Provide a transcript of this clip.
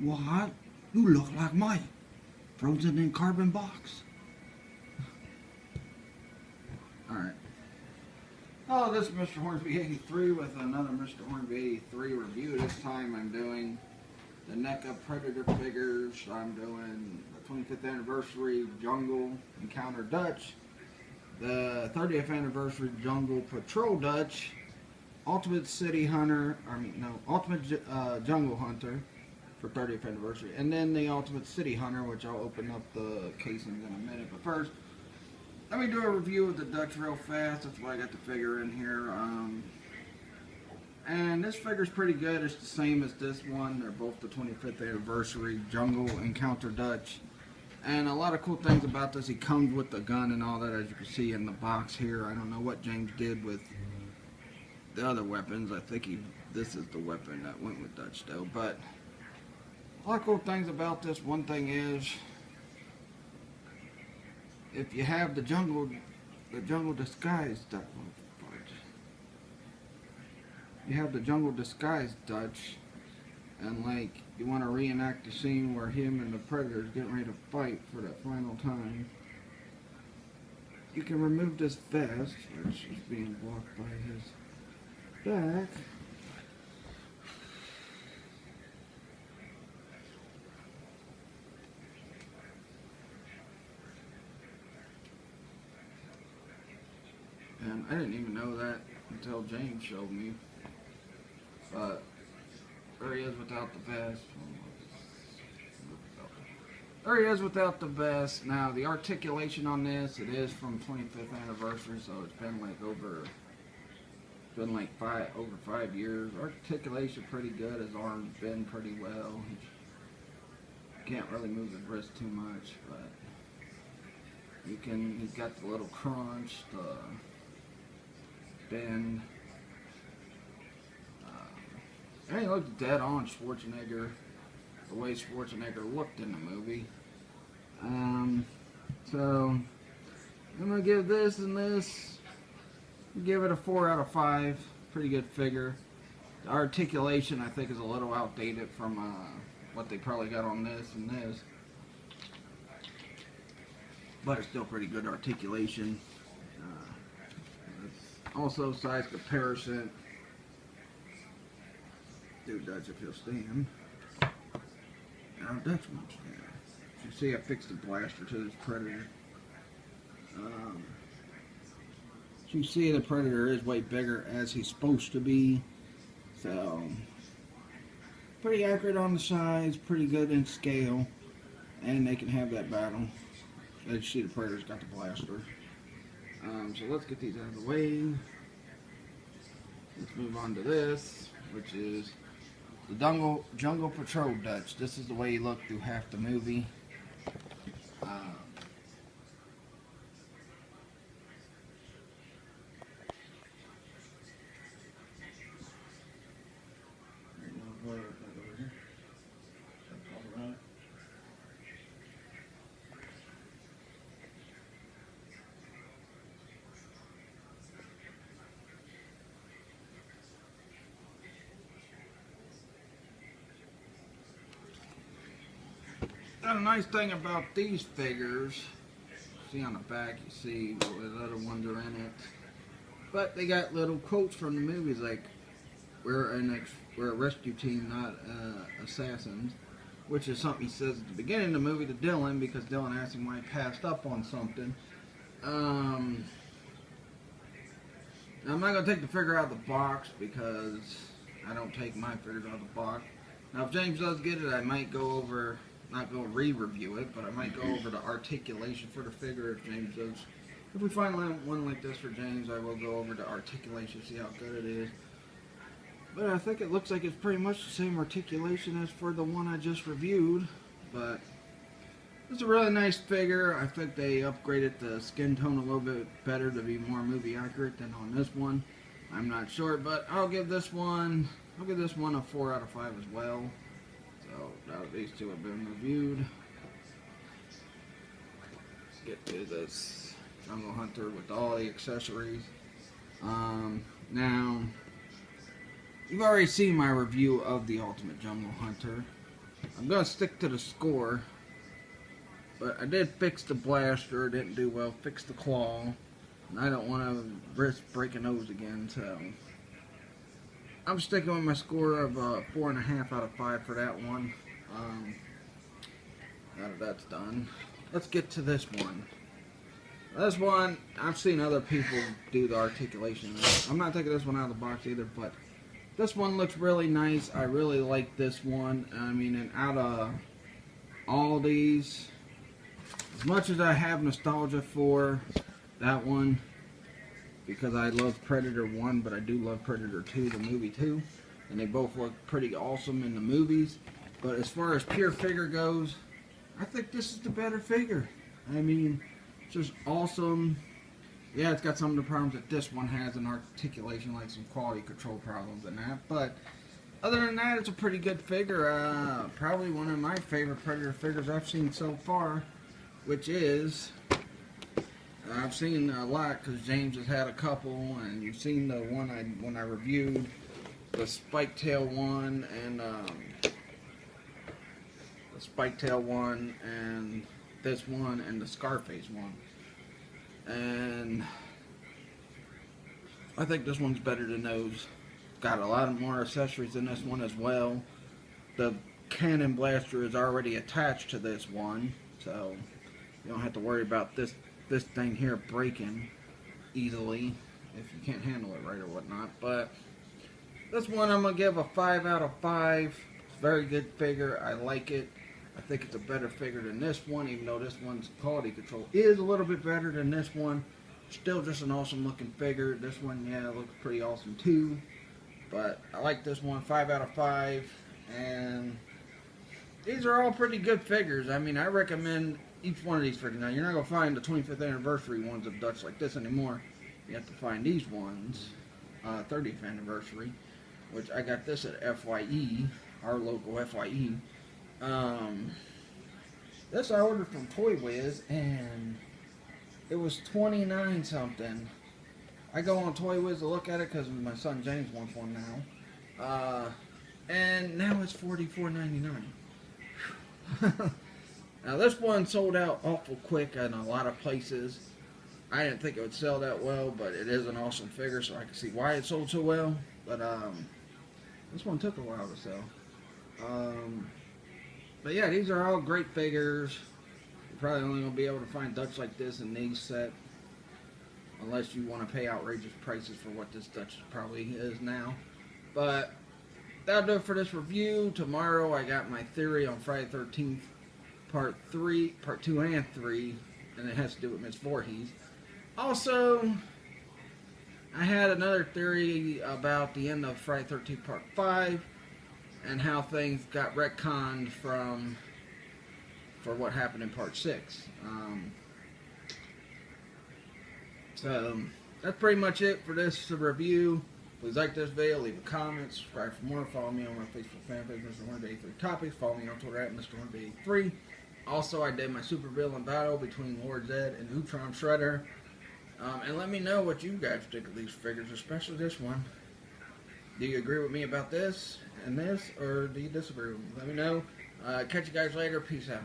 What? You look like Mike, frozen in cardboard box. Alright. Oh, this is Mr. Hornsby 83 with another Mr. Hornsby 83 review. This time I'm doing the NECA Predator figures. I'm doing the 25th anniversary Jungle Encounter Dutch, the 30th anniversary Jungle Patrol Dutch, Ultimate City Hunter, Ultimate Jungle Hunter for 30th anniversary, and then the Ultimate City Hunter, which I'll open up the casings in a minute. But first, let me do a review of the Dutch real fast. That's why I got the figure in here. And this figure's pretty good. It's the same as this one. They're both the 25th anniversary Jungle Encounter Dutch. And a lot of cool things about this. He comes with the gun and all that, as you can see in the box here. I don't know what James did with the other weapons. I think this is the weapon that went with Dutch though. But a lot of cool things about this. One thing is, if you have the jungle disguise Dutch, you have the jungle disguise Dutch, and like you want to reenact the scene where him and the Predator's getting ready to fight for that final time, you can remove this vest, which is being blocked by his back. And I didn't even know that until James showed me. But there he is without the vest. There he is without the vest. Now the articulation on this, it is from 25th anniversary, so it's been like over 5 years. Articulation pretty good. His arms bend pretty well. He can't really move his wrist too much, but he's got the little crunch, the bend. And he looked dead on Schwarzenegger, the way Schwarzenegger looked in the movie. So I'm gonna give this and this, give it a 4 out of 5. Pretty good figure. The articulation I think is a little outdated from what they probably got on this and this, but it's still pretty good articulation. Also size comparison. Do Dutch if he'll stand. Now Dutch won't stand. You see I fixed the blaster to this Predator. You see the Predator is way bigger as he's supposed to be. So pretty accurate on the size, pretty good in scale. And they can have that battle. As you see the Predator's got the blaster. So let's get these out of the way. Let's move on to this, which is the Jungle Patrol Dutch. This is the way he looked through half the movie. And a nice thing about these figures, see on the back, you see what other ones are in it. But they got little quotes from the movies like, we're a rescue team, not assassins. Which is something he says at the beginning of the movie to Dylan, because Dylan asked him why he passed up on something. I'm not going to take the figure out of the box because I don't take my figures out of the box. Now if James does get it, I might go over, not go re-review it, but I might go over the articulation for the figure if James does. If we find one like this for James, I will go over the articulation, see how good it is. But I think it looks like it's pretty much the same articulation as for the one I just reviewed. But it's a really nice figure. I think they upgraded the skin tone a little bit better to be more movie accurate than on this one. I'm not sure, but I'll give this one a 4 out of 5 as well. So these two have been reviewed. Let's get to this Jungle Hunter with all the accessories. Now, you've already seen my review of the Ultimate Jungle Hunter. I'm going to stick to the score. But I did fix the blaster, didn't do well. Fixed the claw. And I don't want to risk breaking those again, so I'm sticking with my score of 4.5 out of 5 for that one. Now that that's done, let's get to this one. This one, I've seen other people do the articulation. I'm not taking this one out of the box either, but this one looks really nice. I really like this one. I mean, and out of all these, as much as I have nostalgia for that one, because I love Predator 1, but I do love Predator 2, the movie too, and they both look pretty awesome in the movies. But as far as pure figure goes, I think this is the better figure. I mean, it's just awesome. Yeah, it's got some of the problems that this one has in articulation, like some quality control problems and that, but other than that, it's a pretty good figure. Probably one of my favorite Predator figures I've seen so far, which is, I've seen a lot because James has had a couple, and you've seen the one when I reviewed the Spike Tail one and the Spike Tail one and this one and the Scarface one. And I think this one's better than those. Got a lot more accessories in this one as well. The cannon blaster is already attached to this one, so you don't have to worry about this thing here breaking easily if you can't handle it right or whatnot. But this one I'm going to give a 5 out of 5. It's a very good figure. I like it. I think it's a better figure than this one, even though this one's quality control is a little bit better than this one. Still just an awesome looking figure. This one, yeah, looks pretty awesome too. But I like this one, 5 out of 5. And these are all pretty good figures. I mean, I recommend each one of these figures. Now, you're not going to find the 25th anniversary ones of Dutch like this anymore. You have to find these ones, 30th anniversary, which I got this at FYE, our local FYE. This I ordered from Toy Wiz, and it was $29 something. I go on Toy Wiz to look at it because my son James wants one now. And now it's $44.99. Now this one sold out awful quick in a lot of places. I didn't think it would sell that well, but it is an awesome figure, so I can see why it sold so well. But this one took a while to sell. But yeah, these are all great figures. You're probably only going to be able to find Dutch like this in these set, unless you want to pay outrageous prices for what this Dutch probably is now. But that'll do it for this review. Tomorrow I got my theory on Friday the 13th, part 2 and 3, and it has to do with Miss Voorhees. Also, I had another theory about the end of Friday the 13th, part 5, and how things got retconned for what happened in part 6. So that's pretty much it for this review. Please like this video, leave a comment, subscribe for more, follow me on my Facebook fan page, Mr. Hornby 83 Topics, follow me on Twitter at Mr. Hornby 83. Also, I did my super villain battle between Lord Zed and Neutron Shredder. And let me know what you guys think of these figures, especially this one. Do you agree with me about this and this, or do you disagree with me? Let me know. Catch you guys later. Peace out.